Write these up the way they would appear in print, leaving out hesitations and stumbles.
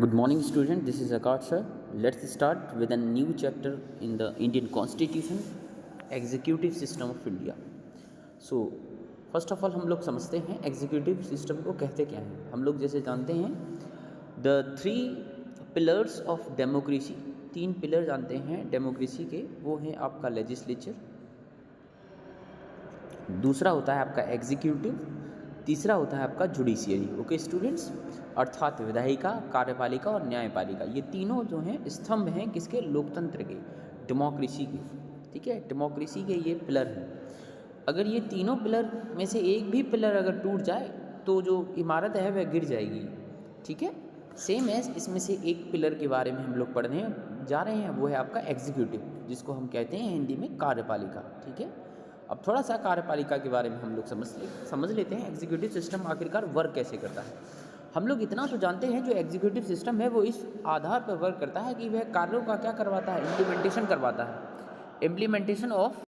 Good morning, student. This is Akash sir. Let's start with a new chapter in the Indian Constitution, Executive System of India. So, first of all हम लोग समझते हैं executive system को कहते क्या हैं. हम लोग जैसे जानते हैं the three pillars of democracy, तीन पिलर जानते हैं डेमोक्रेसी के. वो हैं आपका लेजिस्लेचर, दूसरा होता है आपका एग्जीक्यूटिव, तीसरा होता है आपका जुडिशियरी. ओके स्टूडेंट्स, अर्थात विधायिका, कार्यपालिका और न्यायपालिका. ये तीनों जो हैं स्तंभ हैं किसके? लोकतंत्र के, डेमोक्रेसी के. ठीक है, डेमोक्रेसी के ये पिलर हैं. अगर ये तीनों पिलर में से एक भी पिलर अगर टूट जाए तो जो इमारत है वह गिर जाएगी. ठीक है, सेम एज इसमें से एक पिलर के बारे में हम लोग पढ़ने जा रहे हैं, वो है आपका एग्जीक्यूटिव, जिसको हम कहते हैं हिंदी में कार्यपालिका. ठीक है, अब थोड़ा सा कार्यपालिका के बारे में हम लोग समझ लेते हैं. एग्जीक्यूटिव सिस्टम आखिरकार वर्क कैसे करता है. हम लोग इतना तो जानते हैं जो एग्जीक्यूटिव सिस्टम है वो इस आधार पर वर्क करता है कि वह कार्यों का क्या करवाता है? इम्प्लीमेंटेशन करवाता है. इम्प्लीमेंटेशन ऑफ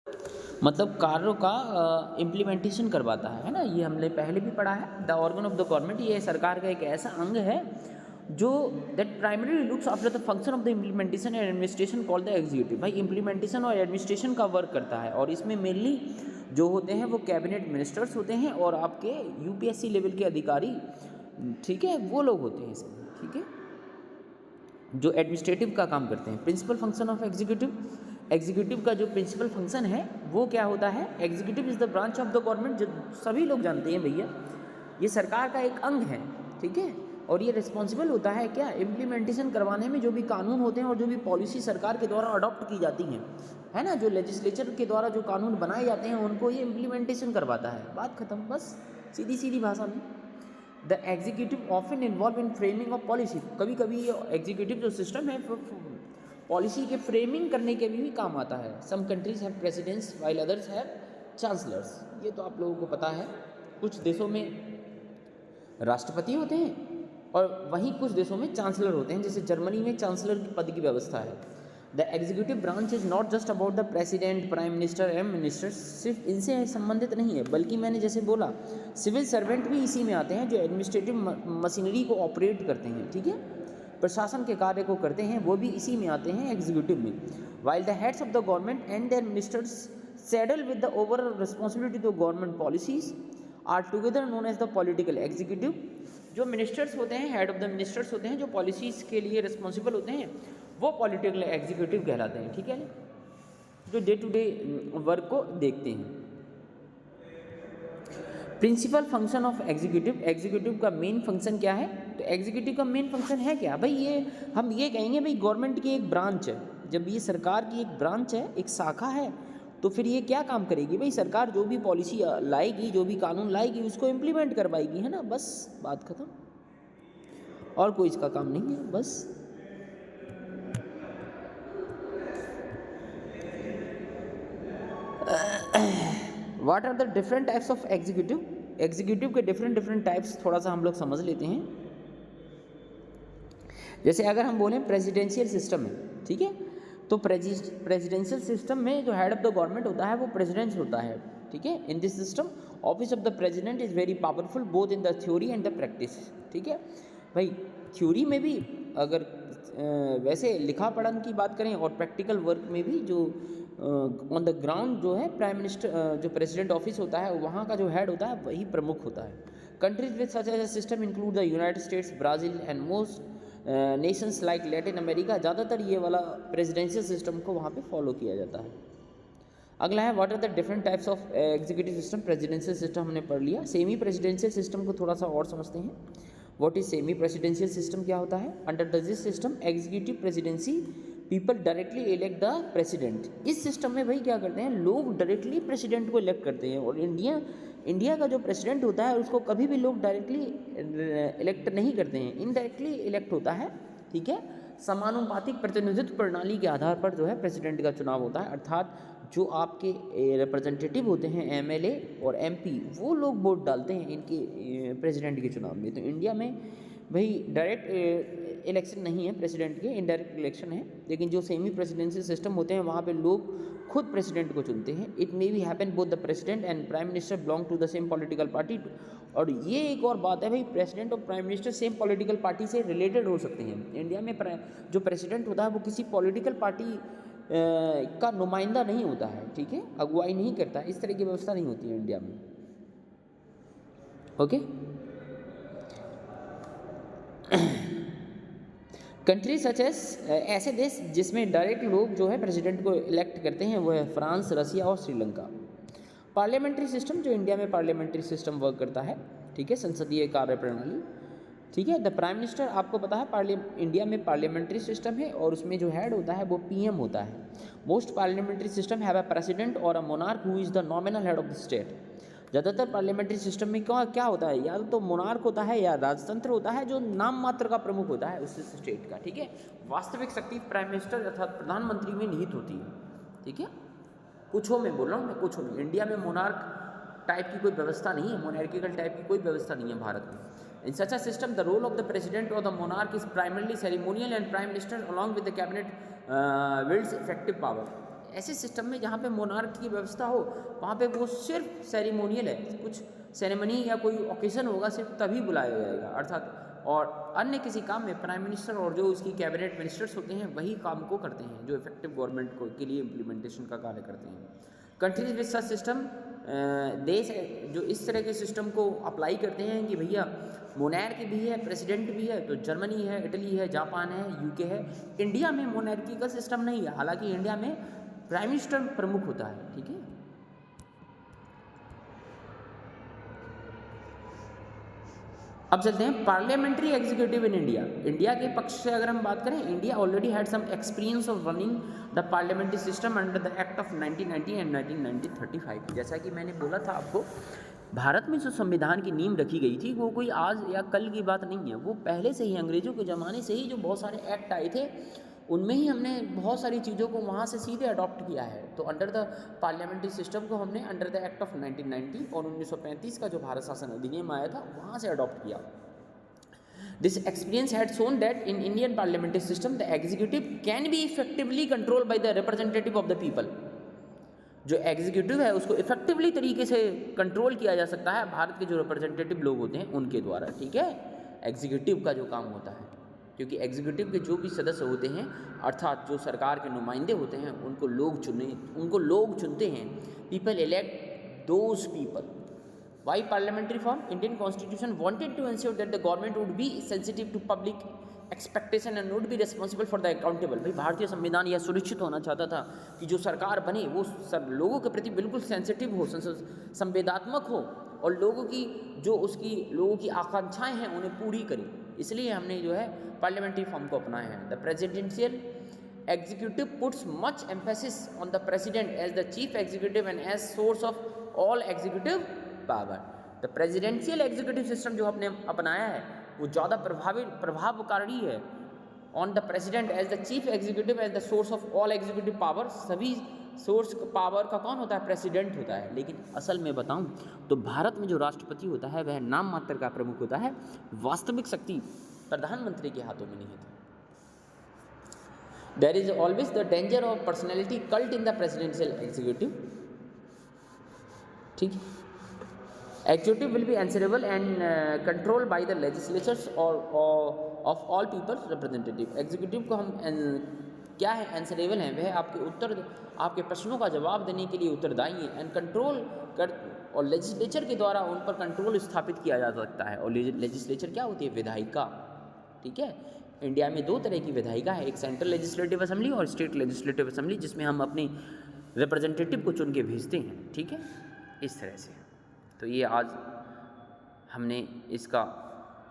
मतलब कार्यों का इम्प्लीमेंटेशन करवाता है ना. ये हमने पहले भी पढ़ा है. The organ of the government, ये सरकार का एक ऐसा अंग है जो that primary looks after the function of the implementation and administration called the executive. भाई इम्प्लीमेंटेशन और एडमिनिस्ट्रेशन का वर्क करता है और इसमें मेनली जो होते हैं वो कैबिनेट मिनिस्टर्स होते हैं और आपके यूपीएससी लेवल के अधिकारी, ठीक है, वो लोग होते हैं इसमें. ठीक है, जो एडमिनिस्ट्रेटिव का काम करते हैं. Principal function of executive, executive का जो प्रिंसिपल फंक्शन है वो क्या होता है? Executive is the branch of the government. जो सभी लोग जानते हैं भैया, ये सरकार का एक अंग है. ठीक है, और ये रिस्पॉन्सिबल होता है क्या? इम्प्लीमेंटेशन करवाने में. जो भी कानून होते हैं और जो भी पॉलिसी सरकार के द्वारा अडॉप्ट की जाती हैं, है ना, जो लेजिस्लेचर के द्वारा जो कानून बनाए जाते हैं उनको ये इम्प्लीमेंटेशन करवाता है. बात खत्म, बस सीधी सीधी भाषा में. The executive often involve in framing of policy. कभी कभी एग्जीक्यूटिव जो सिस्टम है पॉलिसी के फ्रेमिंग करने के भी काम आता है. Some countries have presidents while others have chancellors. ये तो आप लोगों को पता है. कुछ देशों में राष्ट्रपति होते हैं और वहीं कुछ देशों में चांसलर होते हैं. जैसे जर्मनी में चांसलर की पद की व्यवस्था है. The executive branch is not just about the president, prime minister and minister. सिर्फ इनसे संबंधित नहीं है, बल्कि मैंने जैसे बोला सिविल सर्वेंट भी इसी में आते हैं जो एडमिनिस्ट्रेटिव मशीनरी को ऑपरेट करते हैं. ठीक है, प्रशासन के कार्य को करते हैं, वो भी इसी में आते हैं एग्जीक्यूटिव में. While the heads of the government and their ministers saddled with the overall responsibility to government policies are together known as the political executive. जो मिनिस्टर्स होते हैं, हेड ऑफ द मिनिस्टर्स होते हैं, जो पॉलिसीज़ के लिए responsible होते हैं, वो पॉलिटिकल एग्जीक्यूटिव कहलाते हैं. ठीक है, जो डे टू डे वर्क को देखते हैं. Principal function of executive, executive का मेन फंक्शन क्या है? तो एग्जीक्यूटिव का मेन फंक्शन है क्या भाई? ये हम ये कहेंगे भाई गवर्नमेंट की एक ब्रांच है. जब ये सरकार की एक ब्रांच है, एक शाखा है, तो फिर ये क्या काम करेगी भाई? सरकार जो भी पॉलिसी लाएगी, जो भी कानून लाएगी, उसको इम्प्लीमेंट करवाएगी, है ना. बस बात खत्म, और कोई इसका काम नहीं है. बस what are the different types of executive. Executive के डिफरेंट टाइप्स थोड़ा सा हम लोग समझ लेते हैं. जैसे अगर हम बोलें प्रेसिडेंशियल सिस्टम है, ठीक है, तो प्रेसिडेंशियल सिस्टम में जो हेड ऑफ द गवर्नमेंट होता है वो प्रेसिडेंट होता है. ठीक है, in this system office of the president is very powerful both in the theory and the practice. ठीक है भाई, थ्योरी में भी अगर वैसे लिखा पढ़न की बात करें और प्रैक्टिकल वर्क में भी जो ऑन द ग्राउंड जो है प्राइम मिनिस्टर, जो प्रेसिडेंट ऑफिस होता है, वहाँ का जो हेड होता है वही प्रमुख होता है. Countries with such as a system include the United States, Brazil and most nations like Latin America. ज़्यादातर ये वाला प्रेसिडेंशियल सिस्टम को वहाँ पे फॉलो किया जाता है. अगला है what are the different types of executive system. Presidential system हमने पढ़ लिया. सेमी प्रेसिडेंशियल सिस्टम को थोड़ा सा और समझते हैं. What is semi presidential system, क्या होता है? Under this system executive presidency people directly elect the president. इस सिस्टम में भाई क्या करते हैं, लोग डायरेक्टली प्रेसिडेंट को इलेक्ट करते हैं. और इंडिया का जो प्रेसिडेंट होता है उसको कभी भी लोग डायरेक्टली इलेक्ट नहीं करते हैं, इनडायरेक्टली इलेक्ट होता है. ठीक है, समानुपातिक प्रतिनिधित्व प्रणाली के आधार पर जो है प्रेसिडेंट का चुनाव होता है. अर्थात जो आपके रिप्रेजेंटेटिव होते हैं, एमएलए और एमपी, वो लोग वोट डालते हैं इनके प्रेसिडेंट के चुनाव में. तो इंडिया में भाई डायरेक्ट इलेक्शन नहीं है प्रेसिडेंट के, इनडायरेक्ट इलेक्शन है. लेकिन जो सेमी प्रेसिडेंशियल सिस्टम होते हैं वहाँ पे लोग खुद प्रेसिडेंट को चुनते हैं. It may be happen both the president and prime minister belong to the same political party. और ये एक और बात है भाई, प्रेसिडेंट और prime minister same political party से रिलेटेड हो सकते हैं। इंडिया में जो प्रेसिडेंट होता है वो किसी पॉलिटिकल पार्टी का नुमाइंदा नहीं होता है, ठीक है, अगुवाई नहीं करता, इस तरह की व्यवस्था नहीं होती है इंडिया में। ओके। कंट्री सच एस, ऐसे देश जिसमें डायरेक्ट लोग जो है प्रेसिडेंट को इलेक्ट करते हैं वो है फ्रांस, रसिया और श्रीलंका। पार्लियामेंट्री सिस्टम, जो इंडिया में पार्लियामेंट्री सिस्टम वर्क करता है, ठीक है, संसदीय कार्य प्रणाली, ठीक है। द प्राइम मिनिस्टर, आपको पता है इंडिया में पार्लियामेंट्री सिस्टम है और उसमें जो हेड होता है वो पीएम होता है। Most parliamentary system have a president और a monarch who is the nominal head of the state. ज़्यादातर पार्लियामेंट्री सिस्टम में क्या होता है, या तो मोनार्क होता है या राजतंत्र होता है जो नाम मात्र का प्रमुख होता है उस स्टेट का, ठीक है। वास्तविक शक्ति प्राइम मिनिस्टर अर्थात प्रधानमंत्री में निहित होती है, ठीक है। कुछों में बोल रहा हूँ मैं, कुछों में। इंडिया में मोनार्क टाइप की कोई व्यवस्था नहीं है, मोनार्किकल टाइप की कोई व्यवस्था नहीं है भारत में। In such a system the role of the president और the monarch is primarily ceremonial and prime minister along with the cabinet wields effective power. ऐसे सिस्टम में जहाँ पे मोनार्क की व्यवस्था हो वहाँ पे वो सिर्फ सेरेमोनियल है, कुछ सेरेमनी या कोई ओकेजन होगा सिर्फ तभी बुलाया जाएगा, अर्थात और अन्य किसी काम में प्राइम मिनिस्टर और जो उसकी कैबिनेट मिनिस्टर्स होते हैं वही काम को करते हैं जो इफेक्टिव गवर्नमेंट को के लिए इम्प्लीमेंटेशन का कार्य करते हैं। कंट्रीज विद सच सिस्टम, देश जो इस तरह के सिस्टम को अप्लाई करते हैं कि भैया मोनार्की भी है, प्रेसिडेंट भी है, तो जर्मनी है, इटली है, जापान है, यूके है। इंडिया में मोनार्की का सिस्टम नहीं है, हालांकि इंडिया में प्राइम मिनिस्टर प्रमुख होता है, ठीक है। अब चलते हैं parliamentary executive in India. India के पक्ष से अगर हम बात करें, India already had some experience of running the parliamentary system under the act of 1990 and 1935। जैसा कि मैंने बोला था आपको, भारत में जो संविधान की नींव रखी गई थी वो कोई आज या कल की बात नहीं है, वो पहले से ही अंग्रेजों के ज़माने से ही जो बहुत सारे एक्ट आए थे उनमें ही हमने बहुत सारी चीज़ों को वहाँ से सीधे अडॉप्ट किया है। तो अंडर द पार्लियामेंट्री सिस्टम को हमने अंडर द एक्ट ऑफ 1990 और 1935 का जो भारत शासन अधिनियम आया था वहाँ से अडॉप्ट किया। This experience had shown that in Indian parliamentary system the executive can be effectively control by the representative of the people. जो एग्जीक्यूटिव है उसको इफेक्टिवली तरीके से कंट्रोल किया जा सकता है भारत के जो रिप्रेजेंटेटिव लोग होते हैं उनके द्वारा, ठीक है। एग्जीक्यूटिव का जो काम होता है, क्योंकि एग्जीक्यूटिव के जो भी सदस्य होते हैं अर्थात जो सरकार के नुमाइंदे होते हैं उनको लोग चुनते हैं। People elect those people. Why parliamentary form? Indian constitution wanted to ensure that the government would be sensitive to public expectation and would be responsible for the accountable. भाई भारतीय संविधान यह सुनिश्चित होना चाहता था कि जो सरकार बने वो सब लोगों के प्रति बिल्कुल सेंसिटिव हो, संवेदात्मक हो और लोगों की आकांक्षाएं हैं उन्हें पूरी करे। इसलिए हमने जो है पार्लियामेंट्री फॉर्म को अपनाया है। The presidential executive puts much emphasis on the president as the chief executive and as source of all executive power. The presidential executive system जो हमने अपनाया है वो ज़्यादा प्रभावकारी है on the president as the chief executive as the source of all executive power. सभी source power का कौन होता है? प्रेसिडेंट होता है। लेकिन असल में बताऊं तो भारत में जो राष्ट्रपति होता है वह नाम मात्र का प्रमुख होता है, वास्तविक शक्ति प्रधानमंत्री के हाथों में नहीं है। There is always the danger of personality cult in the presidential executive, ठीक है। Executive will be answerable and controlled by the legislatures or of all people's representative। Executive को हम क्या है? answerable हैं, वह आपके प्रश्नों का जवाब देने के लिए उत्तरदायी है एंड कंट्रोल कर और लेजिस्लेचर के द्वारा उन पर कंट्रोल स्थापित किया जा सकता है। और लेजिस्लेचर क्या होती है? विधायिका, ठीक है। इंडिया में दो तरह की विधायिका है, एक सेंट्रल लेजिस्लेटिव असेंबली और स्टेट लेजिस्लेटिव असेंबली, जिसमें हम अपने रिप्रेजेंटेटिव को चुन के भेजते हैं, ठीक है, इस तरह से। तो ये आज हमने इसका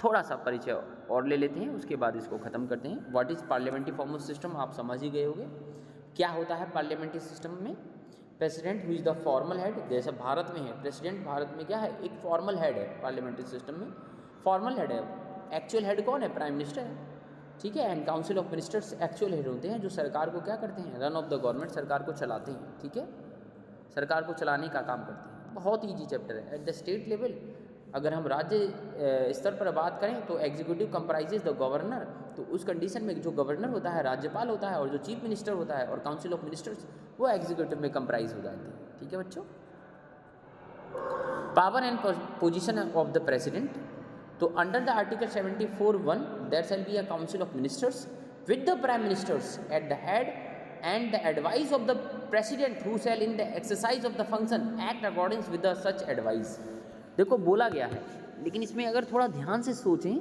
थोड़ा सा परिचय और ले लेते हैं, उसके बाद इसको ख़त्म करते हैं। What is parliamentary form of system? आप समझ ही गए होंगे क्या होता है पार्लियामेंट्री सिस्टम में। President who is the formal head, जैसे भारत में है प्रेसिडेंट, भारत में क्या है? एक फॉर्मल हेड है पार्लियामेंट्री सिस्टम में, फॉर्मल हेड है। एक्चुअल हेड कौन है? प्राइम मिनिस्टर है, ठीक है। And council of ministers actual head होते हैं जो सरकार को क्या करते हैं? रन ऑफ द गवर्नमेंट, सरकार को चलाते हैं, ठीक है, सरकार को चलाने का काम करते हैं। बहुत ईजी चैप्टर है। एट द स्टेट लेवल अगर हम राज्य स्तर पर बात करें तो एग्जीक्यूटिव कंप्राइजेज द गवर्नर, तो उस कंडीशन में जो गवर्नर होता है राज्यपाल होता है और जो चीफ मिनिस्टर होता है और काउंसिल ऑफ मिनिस्टर्स वो एग्जीक्यूटिव में कंप्राइज हो जाते हैं, ठीक है बच्चों। Power and position of the president, तो under the article 74(1) there shall be a council of ministers with the prime ministers at the head and the advice of the president who shall in the exercise of the function act according with the such advice। देखो बोला गया है, लेकिन इसमें अगर थोड़ा ध्यान से सोचें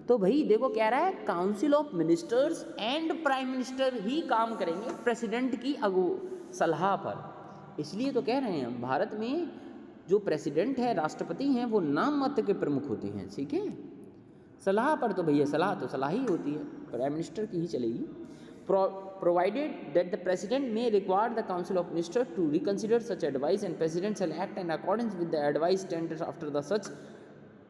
तो भाई देखो कह रहा है council of ministers and prime minister ही काम करेंगे प्रेसिडेंट की सलाह पर। इसलिए तो कह रहे हैं भारत में जो प्रेसिडेंट है, राष्ट्रपति हैं, वो नाम मात्र के प्रमुख होते हैं, ठीक है। सलाह पर तो भैया सलाह तो सलाह ही होती है, प्राइम मिनिस्टर की ही चलेगी। provided that the president may require the council of ministers to reconsider such advice and president shall act in accordance with the advice tendered after the such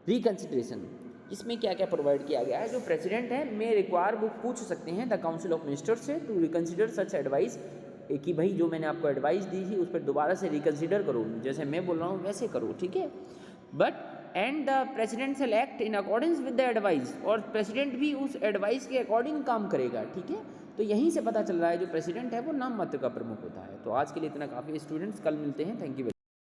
reconsideration। इसमें क्या क्या प्रोवाइड किया गया है, जो president है मे रिक्वायर वो पूछ सकते हैं द काउंसिल ऑफ मिनिस्टर्स से टू रिकन्सिडर सच एडवाइस, कि भाई जो मैंने आपको एडवाइस दी थी उस पर दोबारा से रिकन्सिडर करो, जैसे मैं बोल रहा हूँ वैसे करो, ठीक है। But and the president shell act in accordance with the advice, और प्रेसिडेंट भी उस एडवाइस के अकॉर्डिंग काम करेगा, ठीक है। तो यहीं से पता चल रहा है जो प्रेसिडेंट है वो नाम मात्र का प्रमुख होता है। तो आज के लिए इतना काफ़ी स्टूडेंट्स, कल मिलते हैं, थैंक यू।